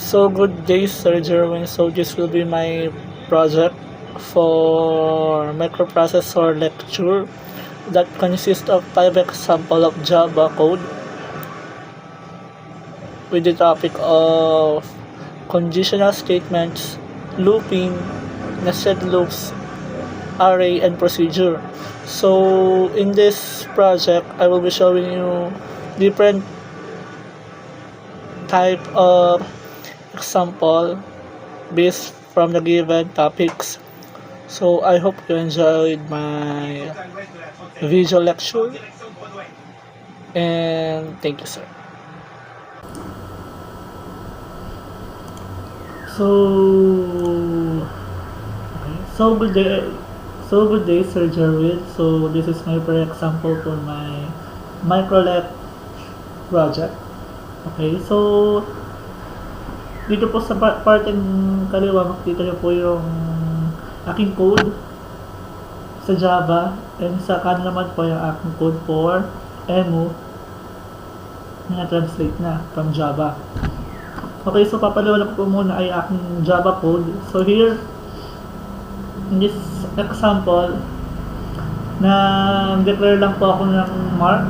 So good day, Sir Jerwin. So this will be my project for microprocessor lecture that consists of 5 example of Java code with the topic of conditional statements, looping, nested loops, array, and procedure. So in this project, I will be showing you different type of example based from the given topics. So I hope you enjoyed my visual lecture and thank you, sir. So okay. So good day, Sir Jarvid. So this is my per example for my microlab project. Okay, so dito po sa part ng kaliwa, makikita niyo po yung aking code sa Java, and sa kanan naman po yung aking code for EMU na translate na from Java. Okay, so papaliwanag ko muna ay aking Java code. So here, in this example, declare lang po ako ng mark.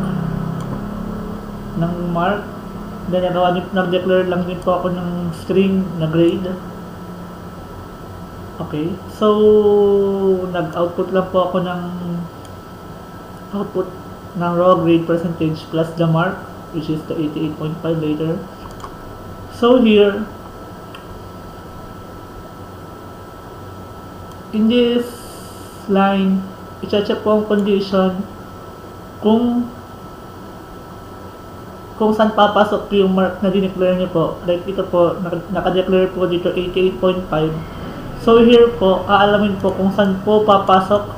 Then nag-declare lang din po ako ng string na grade. Okay, so nag-output lang po ako ng raw grade percentage plus the mark, which is the 88.5 later. So here, in this line, i-check po ang condition kung saan papasok yung mark na dineclare niyo po. Like ito po, naka-declare po dito 88.5. So here po, aalamin po kung saan po papasok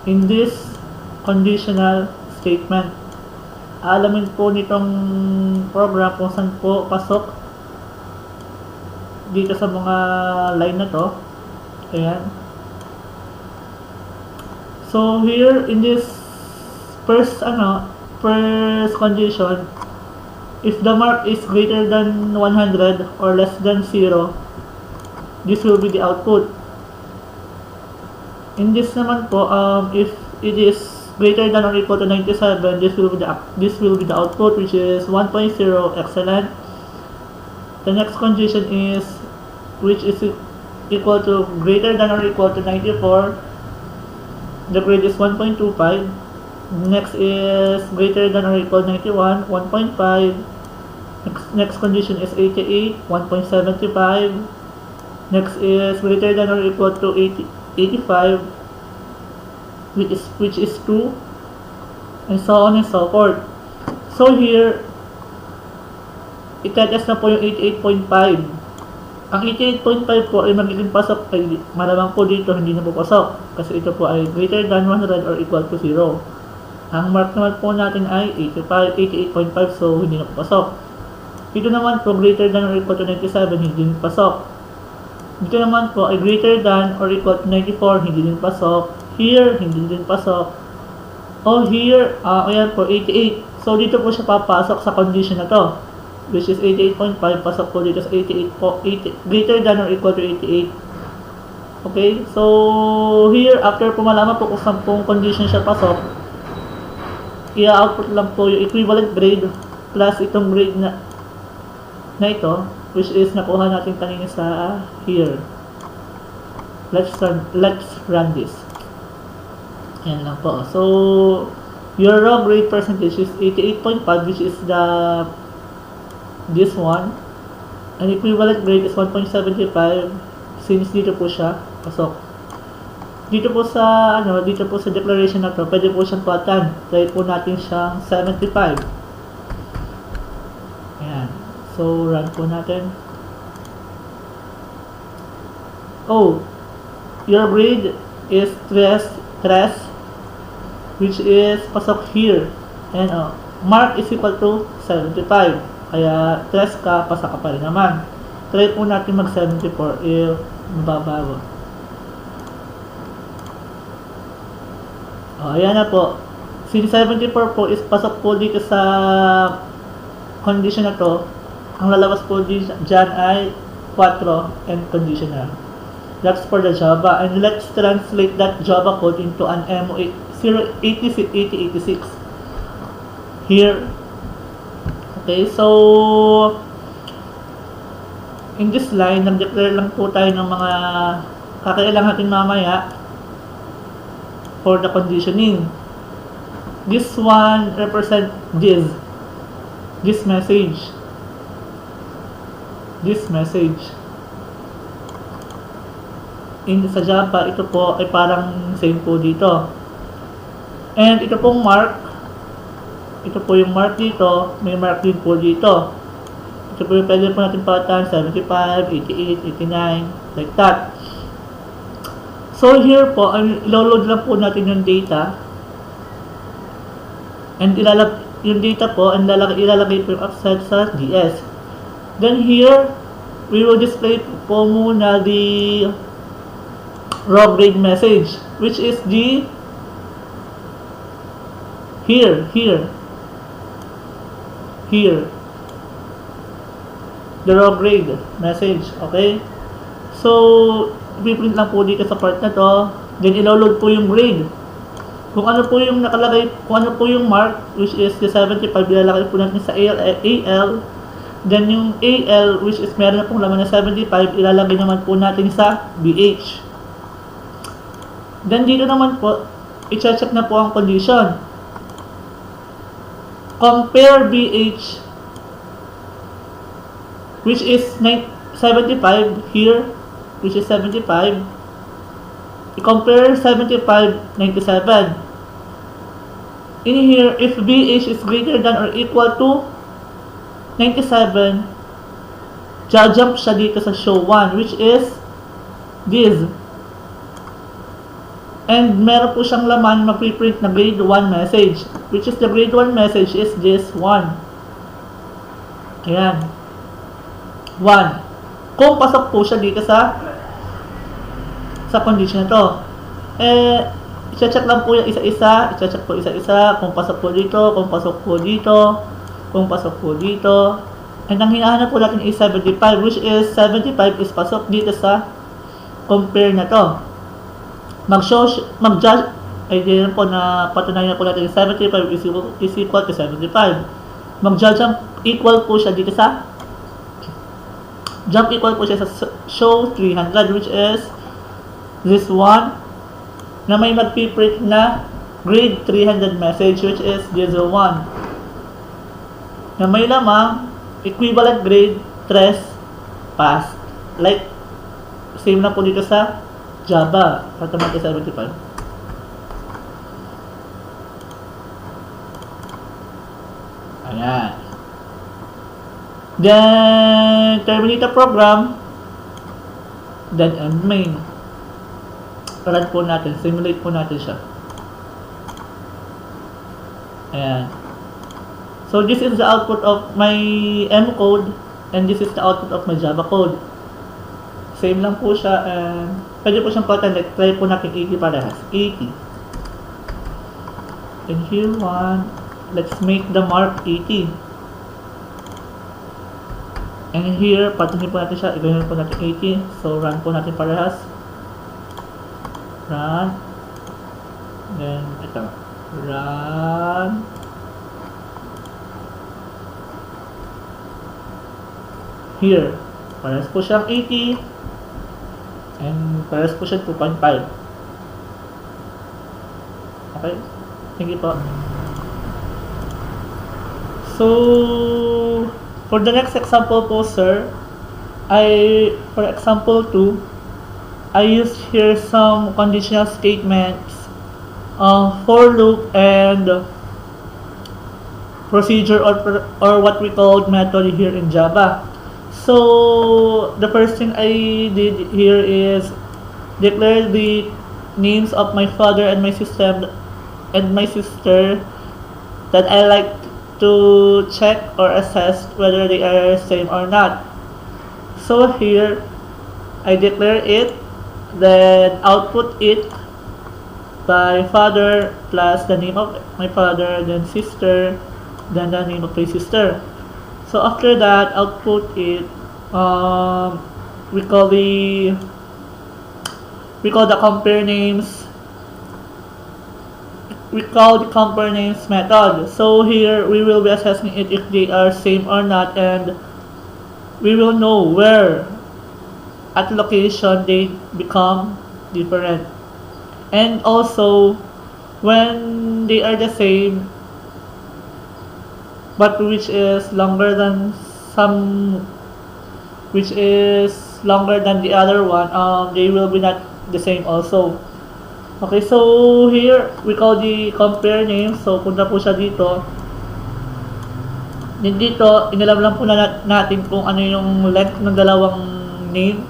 in this conditional statement. Aalamin po nitong program kung saan po pasok dito sa mga line na to. Ayan. So here in this first condition, if the mark is greater than 100 or less than 0, this will be the output. In this naman po, if it is greater than or equal to 97, this will be the output, which is 1.0, excellent. The next condition is which is equal to greater than or equal to 94. The grade is 1.25. Next is greater than or equal to 91, 1.5. Next condition is 88, 1.75. Next is greater than or equal to 85, which is 2, and so on and so forth. So here, itetest na po yung 88.5. Ang 88.5 po ay magiging pasok, ay malamang po dito hindi na po pasok kasi ito po ay greater than 100 or equal to 0. Ang mark naman po natin ay 88.5, so hindi na po pasok. Dito naman po greater than or equal to 97, hindi din pasok. Dito naman po ay greater than or equal to 94, hindi din pasok. Here, hindi din pasok. Oh, here, ayan po, 88. So dito po siya papasok sa condition na to, which is 88.5, pasok po dito sa 88 po, greater than or equal to 88. Okay, so here, after po malaman po kung saan pong condition siya pasok, i-output lang po yung equivalent grade plus itong grade na ito, which is nakuha natin kanina sa here. Let's run this. Yan lang po. So your raw grade percentage is 88.5, which is this one, and equivalent grade is 1.75 since dito po siya pasok. Dito po sa declaration na to, pwede po siyang patan. Try po natin siyang 75. Ayan. So run po natin. Oh, your grade is 3, which is pasok here. And mark is equal to 75. Kaya 3 ka, pasok ka pa rin naman. Try po natin mag 74 if mababago. Ayan na po. Since 74 po is pasok po dito sa condition na to, ang lalabas po dyan ay 4 and conditional. That's for the Java. And let's translate that Java code into an MO8086 here. Okay, so in this line, nag-declare lang po tayo ng mga kakailangan natin mamaya for the conditioning. This one represent this message. Sa Java, ito po ay parang same po dito. And ito pong mark, ito po yung mark dito, may mark din po dito. Ito po yung pwede po natin palitan, 75, 88, 89, like that. So here po, ilo-load lang po natin yung data. And yung data po, ilalagay po yung offset sa DS. Then here, we will display po muna the raw grade message, which is the here the raw grade message. Okay, so i-print lang po dito sa part na to, then ilo-load po yung grade, kung ano po yung nakalagay, kung ano po yung mark, which is the 75, ilalagay po natin sa AL. Then yung AL, which is meron na pong laman na 75, ilalagay naman po natin sa BH. Then dito naman po, i-check na po ang condition. Compare BH, which is 75 here, which is 75. I-compare 75, 97. In here, if BH is greater than or equal to 97, jump siya dito sa show 1, which is this. And meron po siyang laman mag-print na grade 1 message, which is the grade 1 message is this one. Ayan. 1. Kung pasok po siya dito sa condition na to. I-check lang po yung isa-isa. I-check po isa-isa. Kung pasok po dito, kung pasok po dito, kung pasok po dito. And ang hinahanap po natin is 75, which is 75 is pasok dito sa compare na to. Mag-judge, ay din po na patunayan po natin 75 is equal to 75. Mag-judge equal po siya dito sa jump equal po siya sa show 300, which is this one na may mag-print na grade 300 message, which is this one na may lamang equivalent grade 3 passed, like same na po dito sa Java, automatic 75. Ayan. Then, terminate the program. Then, end main. Run po natin. Simulate po natin siya. Ayan. So, this is the output of my M code. And this is the output of my Java code. Same lang po siya. And pwede po siyang palitan. Try po natin 80 parehas. 80. And here one. Let's make the mark 80. And here, patunin po natin siya. I-gawin po natin 80. So, run po natin parehas. Run. Then, ito. Run. Here. Parehas po siyang 80. And parehas po siyang 2.5. Okay? Thank you po. So, for the next example po, sir, for example 2, I use here some conditional statements, for loop and procedure or what we call method here in Java. So, the first thing I did here is declare the names of my father and my sister that I like to check or assess whether they are same or not. So here, I declare it, then output it by father plus the name of my father, then sister, then the name of my sister. So after that, output it, we call the compare names. We call the compare names method. So here we will be assessing it if they are same or not, and we will know where at location they become different. And also when they are the same but which is longer than the other one, they will be not the same also. Okay, so here we call the compare name. So punta po siya dito. Dito inalam lang po natin kung ano yung length ng dalawang name.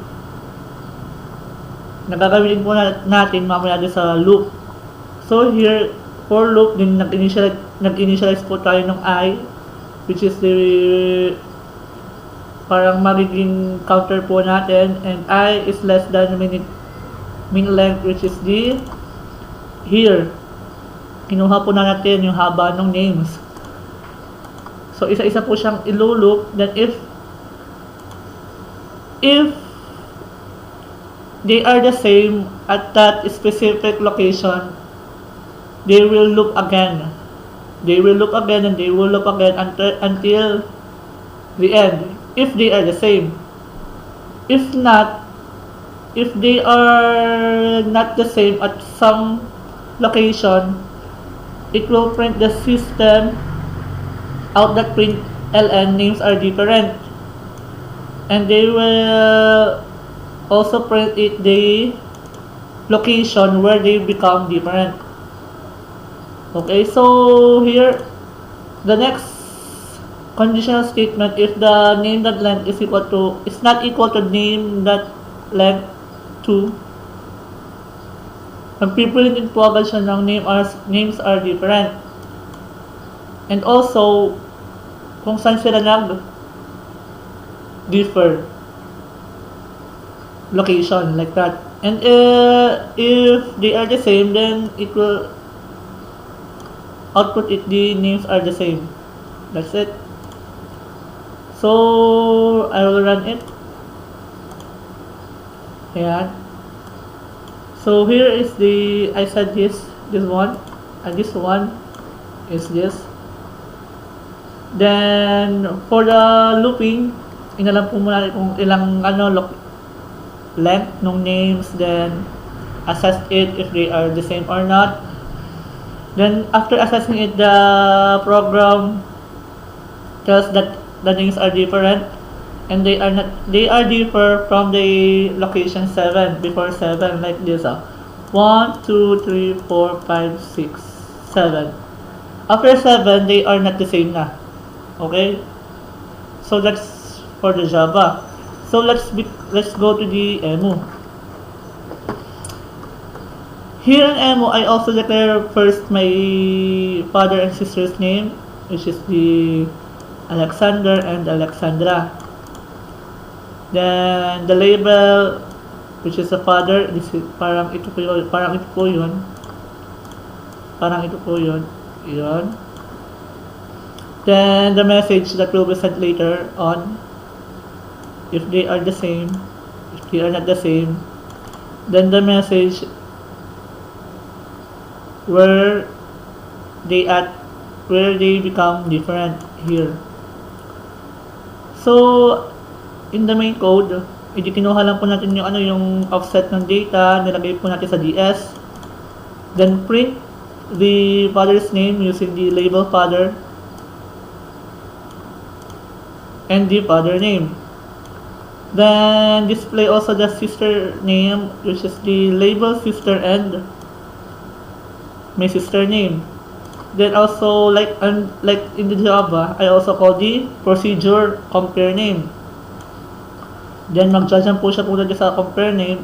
Nagagawin po natin mamaya din sa loop. So here for loop din nag-initialize po tayo ng I, which is the parang magiging counter po natin, and I is less than min length, which is the here. Kinuha po na natin yung haba ng names. So isa-isa po siyang ilulup. Then if they are the same at that specific location, they will loop again. They will loop again and they will loop again until the end. If they are the same. If they are not the same at some location, it will print the system out that print ln names are different, and they will also print it the location where they become different. Okay, so here the next conditional statement, if the name.length is not equal to name.length 2, magpiprint din po agad siya ng names are different. And also kung saan sila differ location, like that. And if they are the same, then it will output it the names are the same. That's it. So I will run it. Ayan. So here is I said this one, and this one is this. Then for the looping, inalam po muna kung ilang length ng names, then assess it if they are the same or not. Then after assessing it, the program tells that the names are different, and they are differ from the location 7 before 7, like this. 1 2 3 4 5 6 7. After 7, they are not the same na. Okay, so that's for the Java. So let's go to the emu. Here in emu, I also declare first my father and sister's name, which is the Alexander and Alexandra. Then the label, which is the father, this is parang ito po yun. Then the message that will be sent later on, if they are the same, if they are not the same, then the message where they become different here. So in the main code, kinuha lang po natin yung offset ng data, nilagay po natin sa DS, then print the father's name using the label father and the father name. Then display also the sister name, which is the label sister and my sister name. Then also like in the Java, I also call the procedure compare name. Then mag-judge po siya punta sa compare name.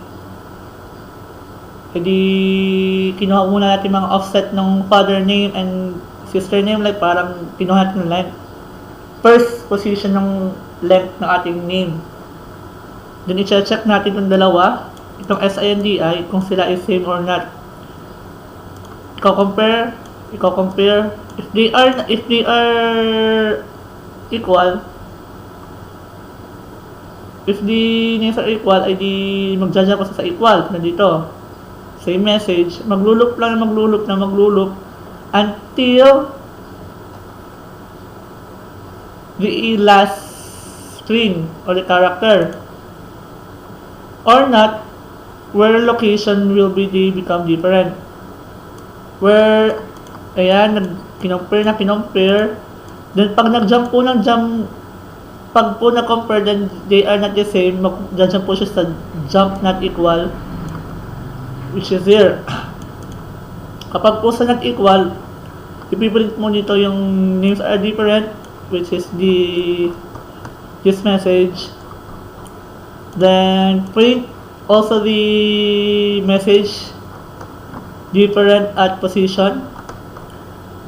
Kinuha muna natin mga offset ng father name and sister name, like parang kinuha natin length, first position ng length ng ating name. Then i-check natin itong dalawa, itong SINDI, kung sila is same or not. Ikaw compare. If they are equal, If the names are equal, ay di magja-jump sa equal na dito. Same message, maglulup until the last string or the character, or not, where location will become different. Where, ayan, kinompare, then pag nag-jump po ng jump, pag po na-compare, then they are not the same, mag-jump po siya sa jump not equal, which is here. Kapag po sa not equal, ipiprint mo dito yung names are different, which is this message. Then print also the message different at position.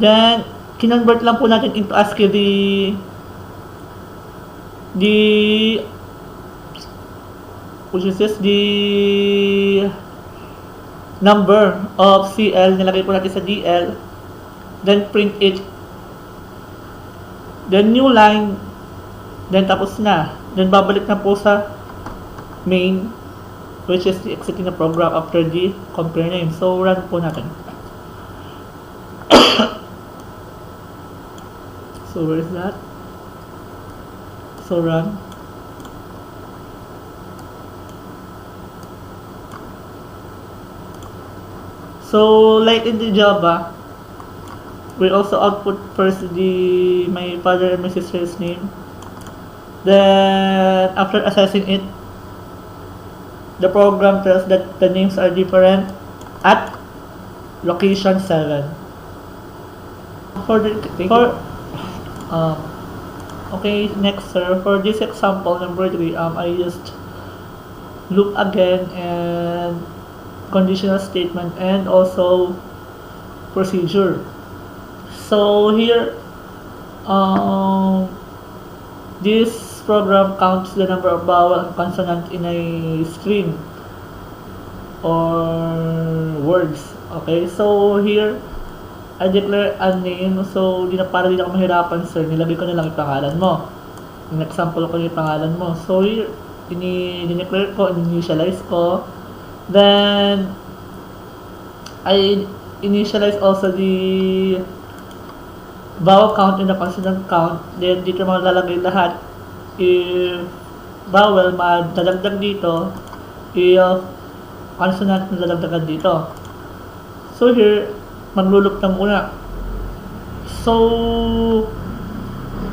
Then kinonvert lang po natin into ASCII which is this, the number of CL, nilagay po natin sa DL, then print it, then new line, then tapos na, then babalik na po sa main, which is the exiting the program after the compare name. So run po natin. So where is that? So run. So like in the Java, we also output first my father and my sister's name. Then after assessing it, the program tells that the names are different at location 7. Okay, next sir, for this example number 3, I used loop again and conditional statement and also procedure. So here, this program counts the number of vowel and consonant in a string or words. Okay, so here I declare a name. So para di na ako mahirapan sir, nilagay ko na lang yung pangalan mo. In example ko yung pangalan mo. So here, ini-declare ko, initialize ko. Then I initialize also the vowel count and the consonant count. Then dito mga lalagay lahat. If vowel, madadagdag dito. If consonant, madadagdagan dito. So here, maglulup na muna. So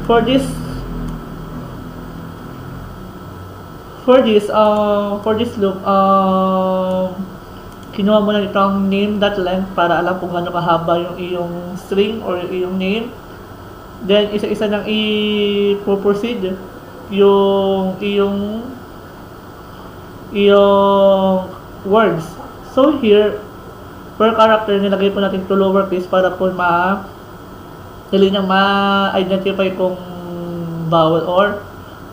for this loop, kinuha mo na itong name.length para alam kung gaano kahaba yung iyong string or iyong name. Then isa-isa nang i-proceed yung iyong words. So here, per character, nilagay po natin to lowercase para po dali nang ma-identify kung vowel or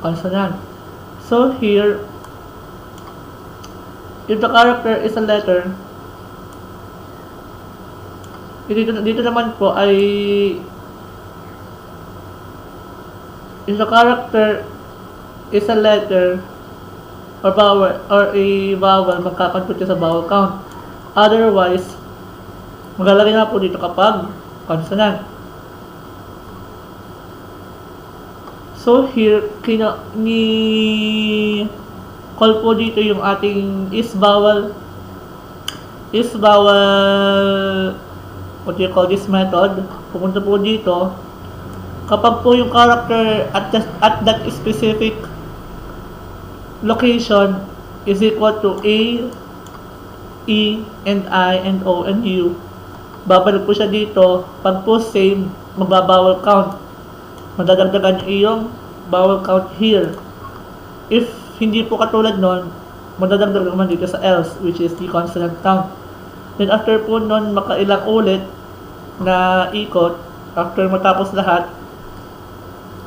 consonant. So here, if the character is a letter, dito naman po ay, if the character is a letter or a vowel, magkakompute sa vowel count. Otherwise, maglalagay na po dito kapag consonant. So here, call po dito yung ating is vowel, what do you call this method? Pupunta po dito. Kapag po yung character at that specific location is equal to A, E, and I, and O, and U, babalik po siya dito. Pag po same, magbabawal count. Madadagdagan yung vowel count here. If hindi po katulad nun, madadagdag naman dito sa else, which is the consonant count. Then after po nun, makailang ulit na ikot, after matapos lahat,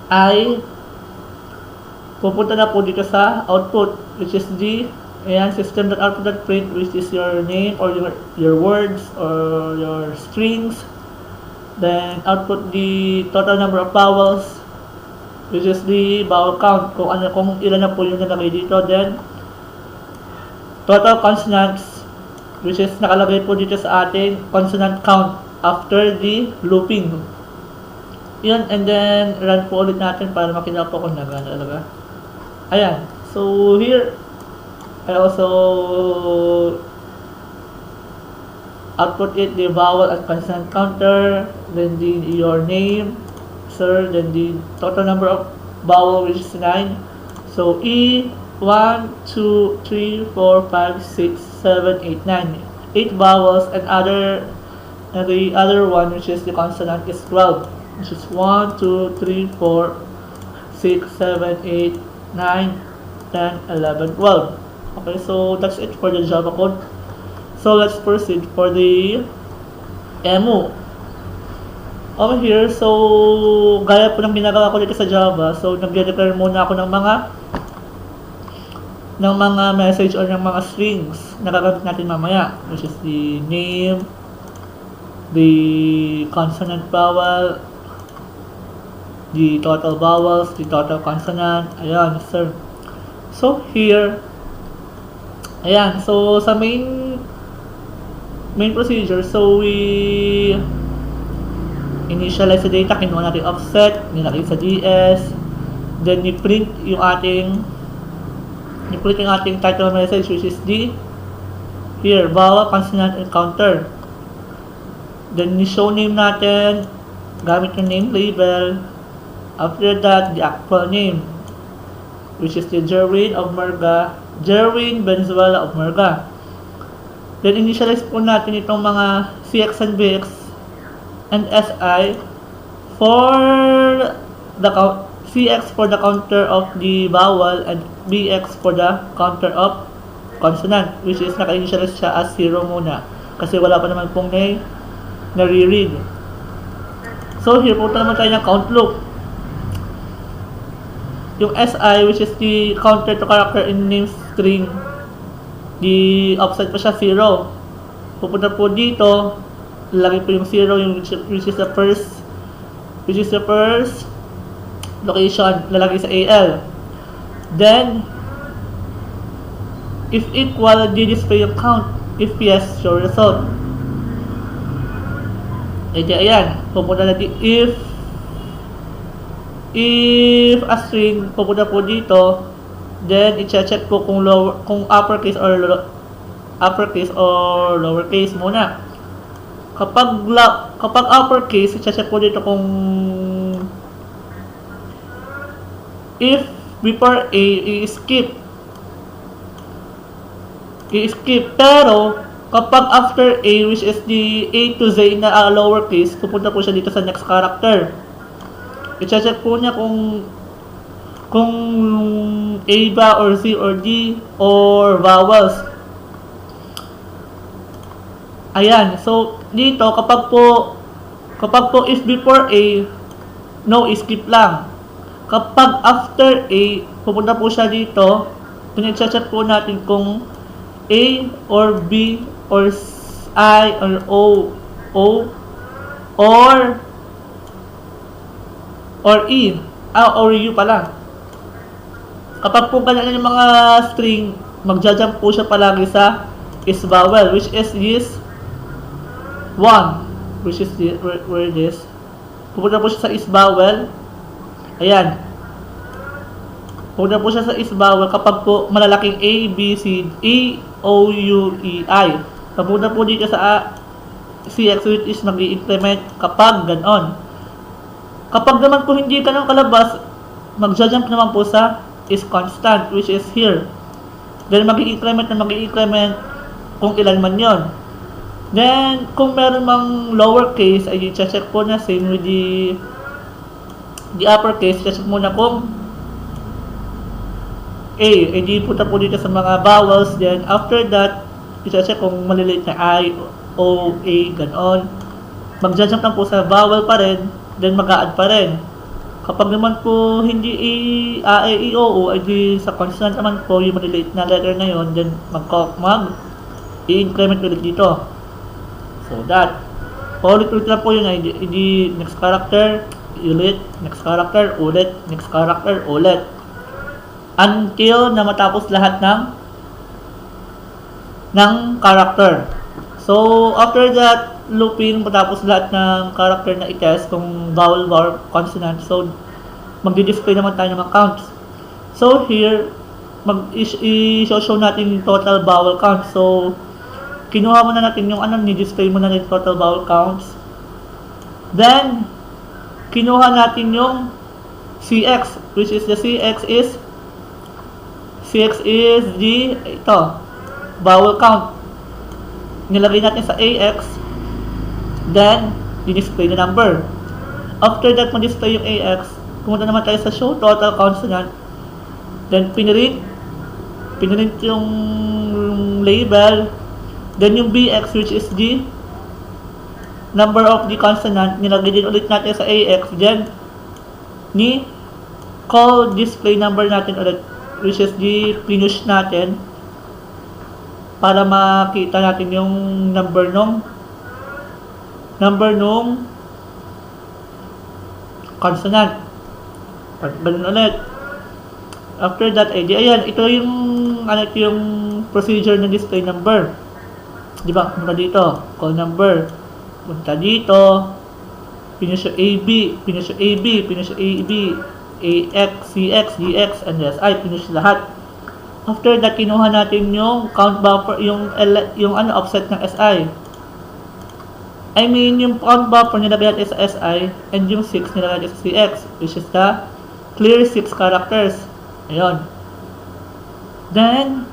ay pupunta na po dito sa output, which is the system.output.print, which is your name or your words or your strings. Then output the total number of vowels which is the vowel count, kung ilan na po yung nalagay dito. Then total consonants, which is nakalagay po dito sa ating consonant count after the looping. Yun, and then run po ulit natin para makita po kung nagana talaga. Ayan, so here I also output it the vowel and consonant counter, then your name, sir, then the total number of vowel, which is 9. So E 1, 2, 3, 4, 5, 6, 7, 8, 9. 8 vowels, and the other one, which is the consonant, is 12, which is 1, 2, 3, 4, 6, 7, 8, 9, 10, 11, 12. Okay, so that's it for the Java code. So let's proceed for the EMU. Over here, so gaya po ng ginagawa ko dito sa Java, so nag-declare muna ako ng mga message or ng mga strings na gagamit natin mamaya, which is the name, the consonant vowel, the total vowels, the total consonant. Ayan, sir. So here, ayan, so sa main procedure, so we initialize the data, kinuha natin offset, nilagay sa DS, then ni-print yung ating title message, which is the here vowel, consonant, and counter. Then ni-show name natin gamit yung name label. After that, the actual name, which is the Jerwin Venezuela of Murga. Then initialize po natin itong mga CX and BX and SI for the CX for the counter of the vowel and BX for the counter of consonant, which is naka-initialize siya as 0 muna kasi wala pa naman pong nare-read. So here punta naman tayo ng count loop. Yung SI, which is the counter to character in name string, the offset pa siya 0. Pupunta po dito, lalagay po yung 0, which is the first location, lalagay sa AL. Then if equal, di-display yung count. If yes, show result. Ayan, pupunta na if a string, pupunta po dito, then i-check po kung uppercase or lowercase muna. Kapag uppercase, i-check po dito kung if before A, i-skip. Pero kapag after A, which is the A to Z na lowercase, pupunta po siya dito sa next character. I-check po niya kung A ba or C or D or vowels. Ayan, so dito kapag po if before A, no, skip lang. Kapag after A, pupunta po siya dito. I-check po natin kung A or B or I or O or E or U pala. Kapag po ganyan yung mga string, magja-jump po siya palagi sa is vowel, which is this 1, which is where it is. Pupunta po siya sa is vowel. Ayan. Pupunta po siya sa is vowel kapag po malalaking A, B, C, E, O, U, E, I. Pupunta po dito sa CX, which is mag-i-implement kapag ganon. Kapag naman po hindi ganun kalabas, magja-jump naman po sa is constant, which is here. Then mag-i-increment kung ilan man yon. Then kung meron mang lowercase, ay i-check po na same with the uppercase. Check muna kung A, di punta po dito sa mga vowels. Then after that, i-check kung maliliit na I, O, A, ganon. Mag-jump lang po sa vowel pa rin, then mag-a-add pa rin. Kapag naman po hindi A, E, I, O, ay di sa consonant naman po yung maliliit na letter na yon, then i-increment ulit dito. So that, paulit-ulit lang po yun, di next character, ulit, next character, ulit, next character, ulit. Until na matapos lahat ng character. So, after that looping, matapos lahat ng character na i-test kung vowel or consonant, so magdi-display naman tayo ng counts. So, here, i-show natin yung total vowel count. So, kinuha muna natin yung ni-display muna natin total vowel counts. Then, kinuha natin yung CX, which is the CX is the, vowel count. Nilagay natin sa AX, then, di-display na number. After that, ma-display yung AX, pumunta naman tayo sa show total consonant, then pinrint yung label, then yung BX, which is the number of the consonant, nilagay din ulit natin sa AX, then call display number natin ulit, which is the pinush natin para makita natin yung number nung consonant. Ganun ulit. After that, ayan, ito yung procedure ng display number. Di ba? Punta dito, call number. Punta dito, pinush yung AB, pinush yung AB, pinush yung AB, AX, CX, DX, and SI, pinush lahat. After that, kinuha natin yung count buffer, yung offset ng SI. I mean, yung count buffer nilagay natin sa SI, and yung 6 nilagay natin sa CX, which is the clear 6 characters. Ayun. Then,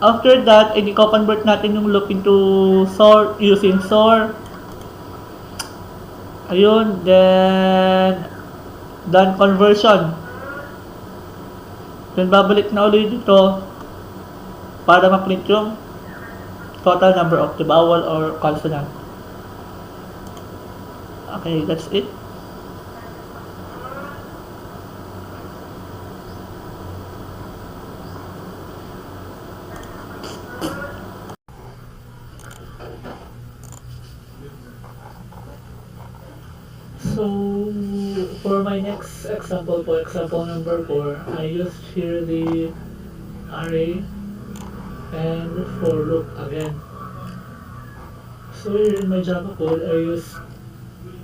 after that, i-convert natin yung loop into SOR using SOR. Ayun, then done conversion. Then babalik na ulit dito para ma-print yung total number of the vowel or consonant. Okay, that's it. So, for my next example, for example number 4, I use here the array and for loop again. So here in my Java code,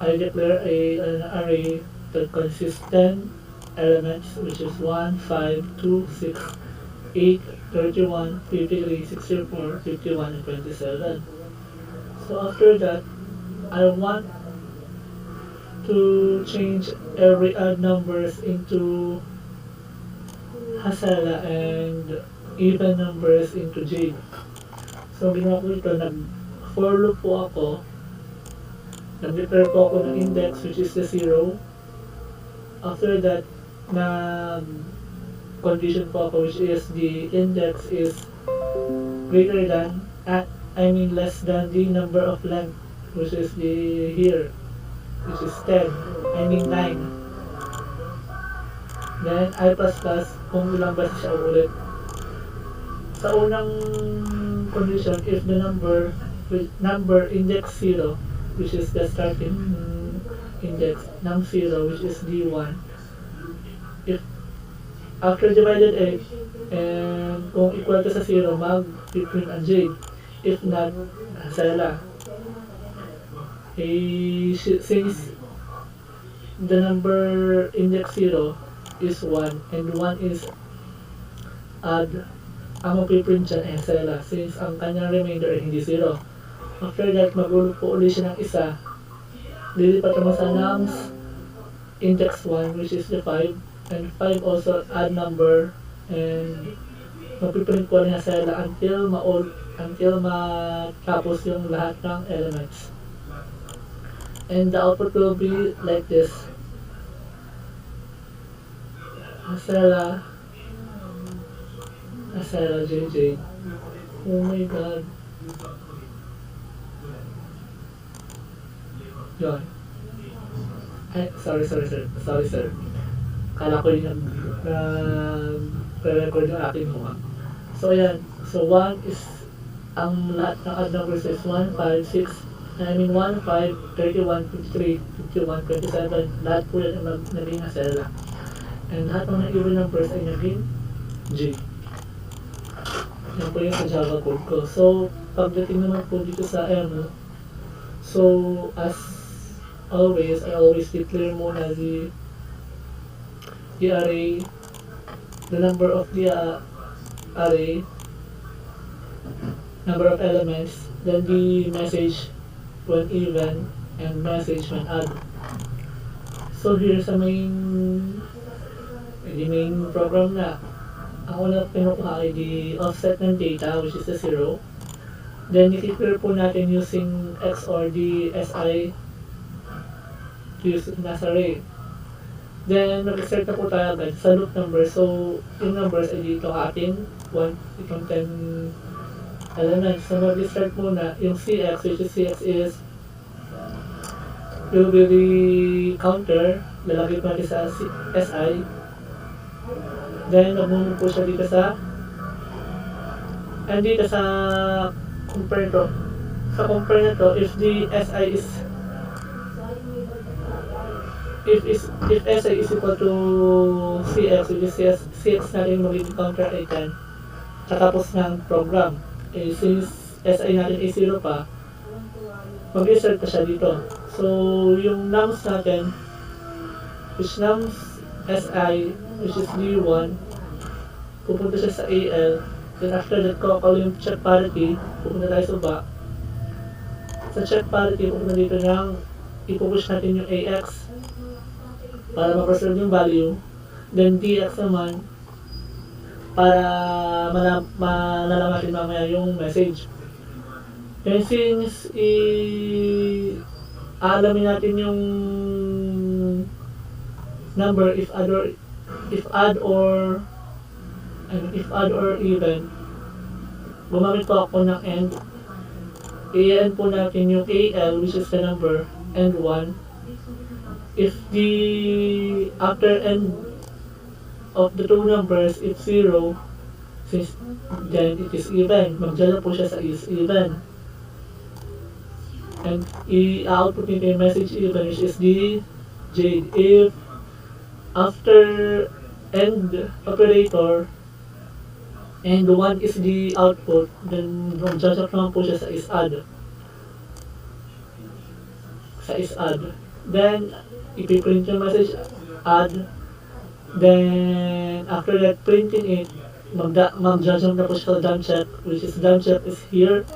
I declare an array that consists 10 elements, which is 1, 5, 2, 6, 8, 31, 53, 64, 51, and 27. So after that, I want to change every odd numbers into Hasela and even numbers into Jade. So ginawa ko ito, nag-for loop po ako, nag-prepare po ako ng index, which is the 0. After that, nag-condition po ako, which is the index is greater than, less than the number of length, which is the here, which is 10, 9. Then, I++, kung ilang beses siya ulit. Sa unang condition, if the number index 0, which is the starting index ng 0, which is D1, if after divided 8, and kung equal to sa 0, mag-print ang Jade. If not, Hasela. Since the number index 0 is 1 and 1 is odd, ang mapiprint dyan ay Hasela since ang kanyang remainder ay hindi 0. After that, mag-loop po ulit siya ng isa. Lilipat naman sa nums index 1, which is the 5, and 5 also odd number, and mapiprint po rin Hasela until matapos yung lahat ng elements. And the output will be like this. Hasela JJ. Oh my god. Yun. Ay, sorry sir. Kala ko yung pre-record yung aking mukha. So ayan. So 1 is, ang lahat ng odd numbers is 1, 5, 6, I mean 1, 5, 31, 53, 51, 27, lahat po yan ay naging asela. And lahat ng even numbers ay naging J. Yan po yung sa Java code ko. So, pagdating naman po dito sa M, so as always, I always declare muna the array, the number of the array, number of elements, then the message when even, and message when add. So here sa the main program na, ako na pinukuha ay the offset ng data, which is the 0. Then i-declare po natin using X or the SI to use nasa array. Then mag-start na po tayo agad sa loop number. So yung numbers ay dito atin 1, itong 10 elements. So mag-start muna yung CX, which is CX is will be the counter, lalagay po natin sa SI. Then mag-move po siya dito sa and dito sa compare to. Sa compare na to, if the SI is if SI is equal to CX, which is CX natin magiging counter ay 10 katapos ng program. Since SI natin ay 0 pa, mag-insert pa siya dito. So, yung nums natin, which nums SI, which is D1, pupunta siya sa AL. Then after that, call yung check parity, pupunta tayo sa back. Sa check parity, pupunta dito ng ipupush natin yung AX para ma-preserve yung value. Then DX naman para malalaman natin mamaya yung message. And since alamin natin yung number if add or even, gumamit po ako ng end. I-end po natin yung AL, which is the number, and 1. If the after end of the two numbers is 0, since then it is even, magdala po siya sa is even. And i-output nito yung message even, which is the J. If after end operator and 1 is the output, then mag-judge naman po siya sa is add. Then ipiprint yung message add. Then after that printing it, mag-judge na po siya sa dump check, which is dump check is here.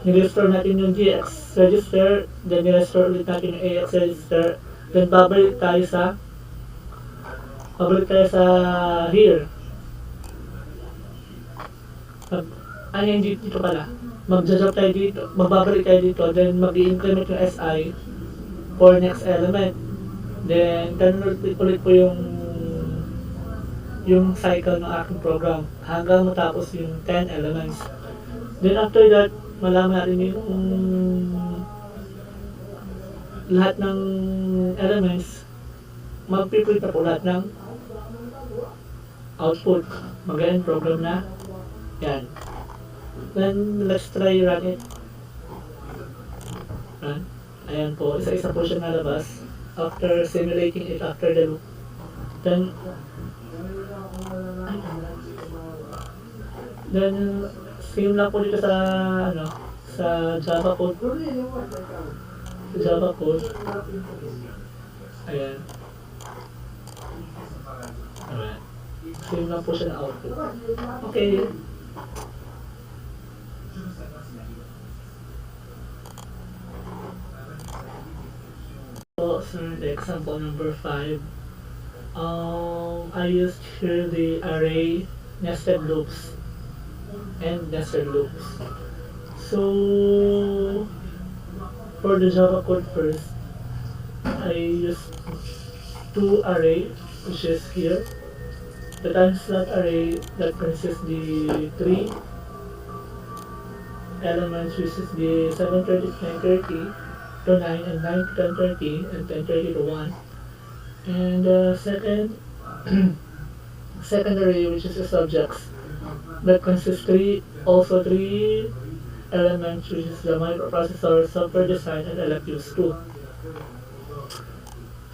Ni-restore natin yung DX register, then ni-restore ulit natin yung AX register, then babalik tayo sa here. Dito pala. Mag-jump tayo dito, magbabalik tayo dito, then mag-i-increment yung SI for next element. Then, ganun ulit po yung cycle ng aking program hanggang matapos yung 10 elements. Then after that, malaman natin yung lahat ng elements, mag-print na po lahat ng output. Mag-end program na yan. Then let's try run it. Run. Ayan po, isa-isa po siya nalabas after simulating it after the loop. Then same lang po dito sa sa Java code. Ayan. Same lang po siya na output. Okay. So, the example number 5. I used here the array, nested loops, and nested loops. So, for the Java code first, I used two array, which is here. The time slot array that consists the 3 elements, which is the 7:30 to 9:30 to 9 and 9 to 10:30 and 10:30 to 1. And second array, which is the subjects that consists 3 also 3 elements, which is the microprocessor, software design, and electives too.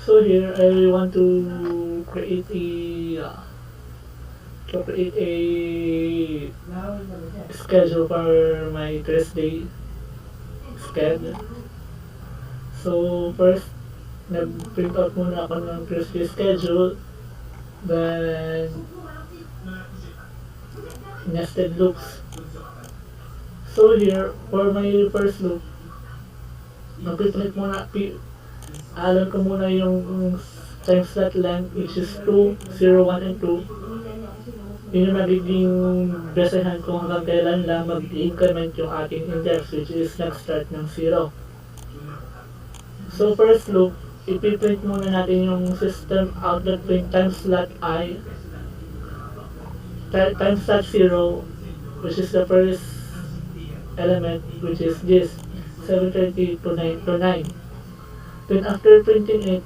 So here I want to create a schedule for my Thursday schedule. So first, nag-print out muna ako ng Thursday schedule, then nested loops. So here, for my first loop, mag-print muna, alam ko muna yung time slot length, which is 2, 0, 1, and 2. Yun yung magiging basehan kung hanggang kailan lang mag-increment yung ating index, which is nag-start ng 0. So first loop, ipiprint muna natin yung system outlet print time slot I, time slot 0, which is the first element, which is this 7:30 to 9. Then after printing it,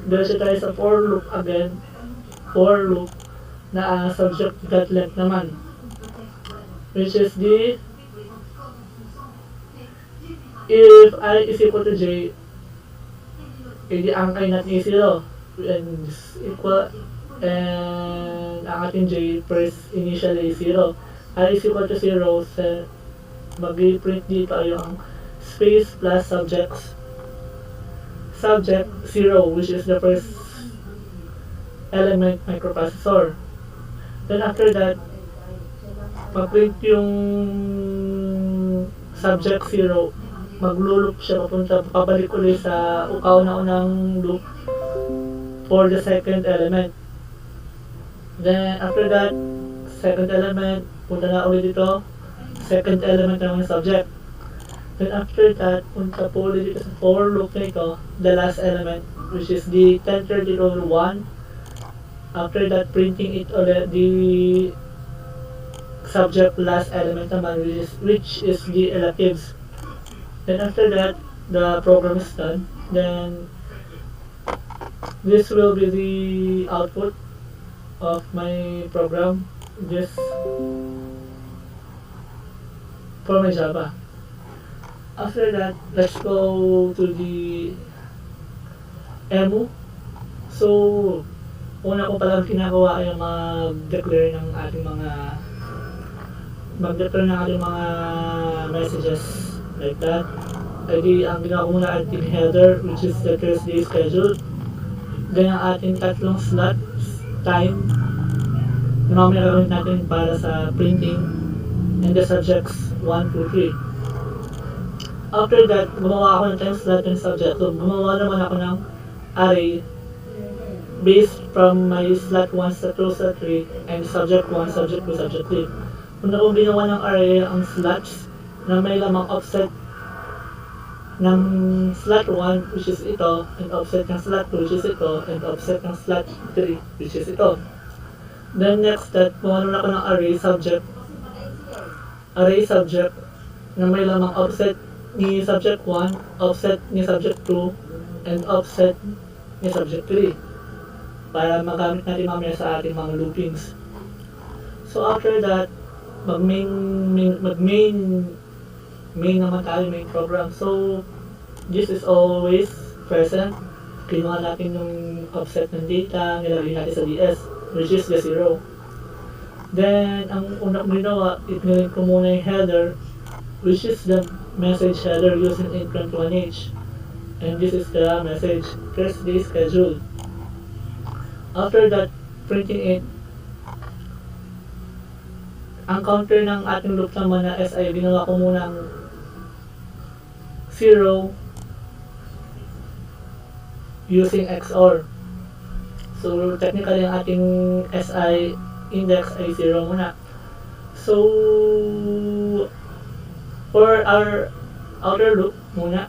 diretso tayo sa for loop again, for loop na subject dot length naman, which is the if I is equal to j, edi ang I natin is 0 and equal, and ang ating j first initially is 0. I is equal to 0, so mag-print dito yung space plus subject 0, which is the first element microprocessor. Then after that, mag-print yung subject 0, maglo-loop siya papunta, pabalik ulit sa kauna-unang loop for the second element. Then after that, second element, punta na ulit dito, second element ng subject. Then after that, punta po ulit dito sa for loop na ito, the last element, which is the 10:30 over 1. After that, printing it ulit, the subject last element naman, which is the electives. Then after that, the program is done. Then this will be the output of my program, this for my Java. After that, let's go to the emu. So, una ko palang ginagawa ay mag-declare ng ating mga messages like that. Ay ang ginawa ko muna ating header, which is the Thursday schedule. Then ang ating tatlong slots time na mamaya gagawin natin para sa printing, and the subjects 1, 2, 3. After that, gumawa ako ng time slot and subject. So, gumawa naman ako ng array based from my slot 1, slot 2, slot 3, and subject 1, subject 2, subject 3. Una kong ginawa ng array ang slots na may lamang offset ng slot 1, which is ito, and offset ng slot 2, which is ito, and offset ng slot 3, which is ito. Then next step, gumawa ako ng array subject na may lamang offset ni subject 1, offset ni subject 2, and offset ni subject 3 para magamit natin mamaya sa ating mga loopings. So after that, main naman tayo, main program. So this is always present. Kinuha natin yung offset ng data, nilagay natin sa DS, which is the 0. Then ang una kong ginawa, itnilin ko muna yung header, which is the message header using Int21H, and this is the message Thursday schedule. After that, printing it, ang counter ng ating loop naman na SI, ginawa ko muna 0 using XOR. So technically ang ating SI index ay 0 muna. So for our outer loop muna,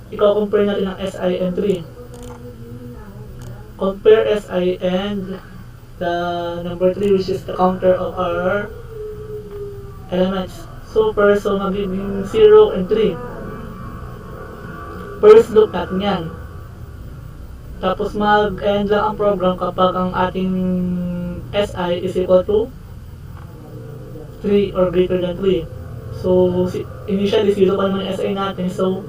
i-compare natin ang SI and 3. Compare SI and the number 3, which is the counter of our elements. So first, magiging 0 and 3. First loop natin yan. Tapos mag-end lang ang program kapag ang ating SI is equal to 3 or greater than 3. So, initially, 0 pa naman yung SI natin. So,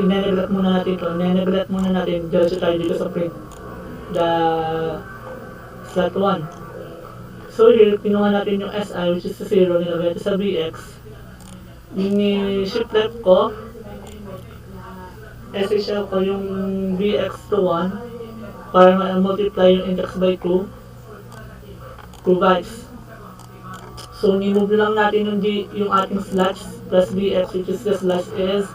i-neglect muna natin ito. I-neglect muna natin. Diretso tayo dito sa print. The slot 1. So, here, pinuha natin yung SI, which is 0, nilagay ito sa BX. Shift left ko. SI siya ko yung BX to 1 para ma-multiply yung index by 2 bytes. So, ni-move lang natin yung ating slash plus BX, which is the slash is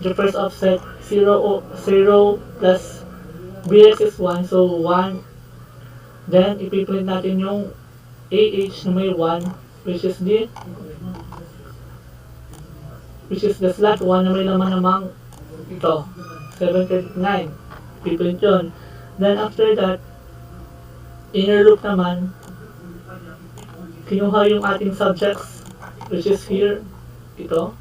the first offset 0 plus BX is 1, so 1. Then, ipiprint natin yung AH na may 1, which is the slot 1 na may laman namang ito, 739. Ipiprint yun. Then, after that, inner loop naman, kinuha yung ating subjects, which is here, ito,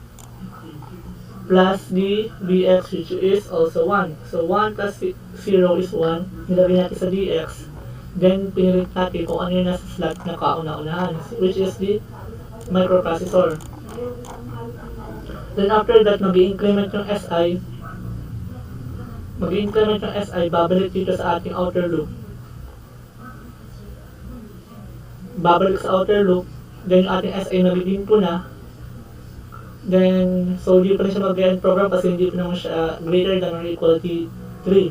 plus the BX, which is also 1. So, 1 plus 0 is 1. Nilagay natin sa DX. Then, pinilit natin kung ano yung nasa slot na kauna-unahan, which is the microprocessor. Then, after that, mag-i-increment yung SI. Babalik dito sa ating outer loop. Babalik sa outer loop. Then, yung ating SI nabigin po na. Then, so, di pa rin siya mag-end program kasi hindi pa naman siya greater than or equal to 3.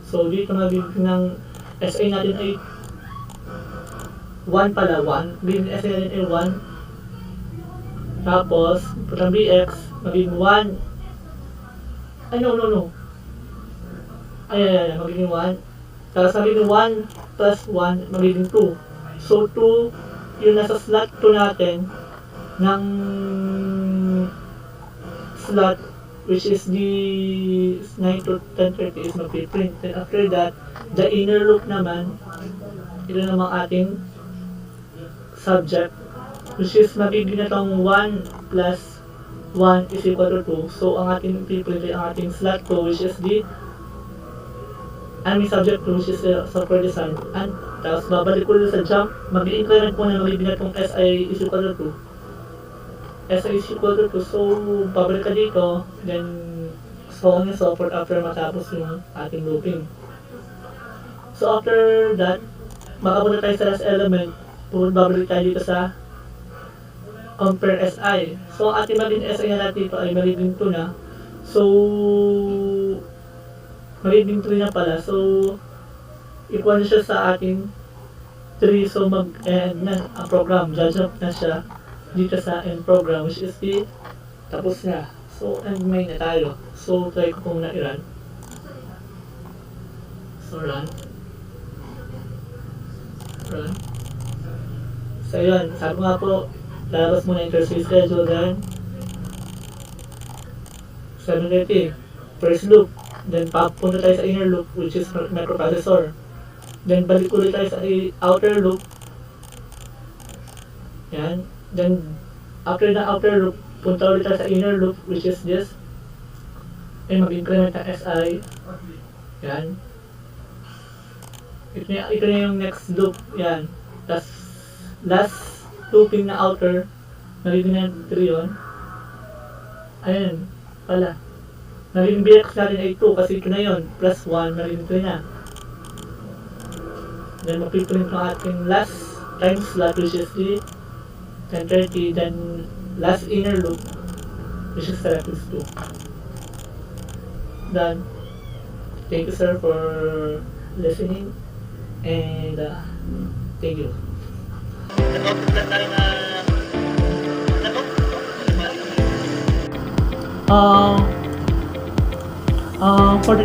So, dito nabigin ng SI natin ay 1 pala, 1. Bigin SI natin ay 1. Tapos, putang BX, magiging 1. Ay, no. Ay, magiging 1. Tapos, magiging 1 plus 1, magiging 2. So, 2, yung nasa slot 2 natin, ng slot, which is the 9 to 1030 is mag-print. Then, after that, the inner loop naman, ito namang ating subject, which is magiging na itong 1 plus 1 is equal to 2. So, ang ating piprint ay ang ating slot 2, which is the subject 2, which is the software design. And, tapos, babalik ko sa jump, mag-increment po na magiging na itong SI is equal to 2. SI is equal to 2. So, babalik ka dito, then, so on and so forth after matapos yung ating looping. So, after that, makapunta tayo sa last element, babalik tayo dito sa compare SI. So, ang ating magiging SI na natin dito ay magiging 2 na. So, magiging 3 na pala. So, equal na siya sa ating 3. So, mag-end na ang program. Jump na siya dito sa end program, which is tapos na. So, end main na tayo. So, try ko kung na-run. So, run. So, yun. Sabi nga po, lalabas muna interface schedule, then 730. First loop. Then, papunta tayo sa inner loop, which is microprocessor. Then, balik ulit tayo sa outer loop. Yan. Then, after the outer loop, punta ulit tayo sa inner loop, which is this. Ay, mag-increment ng SI. Yan. Ito na yung next loop. Yan. Tapos, last looping na outer, nagiging na 3 yun. Ayun. Pala. Naging BX natin ay 2 kasi ito na yun. Plus 1, naging 3 na. Then, mapiprint ng ating last time slot, which is the 1030. Then, last inner loop, which is reference 2. Done. Thank you, sir, for listening. And, thank you. For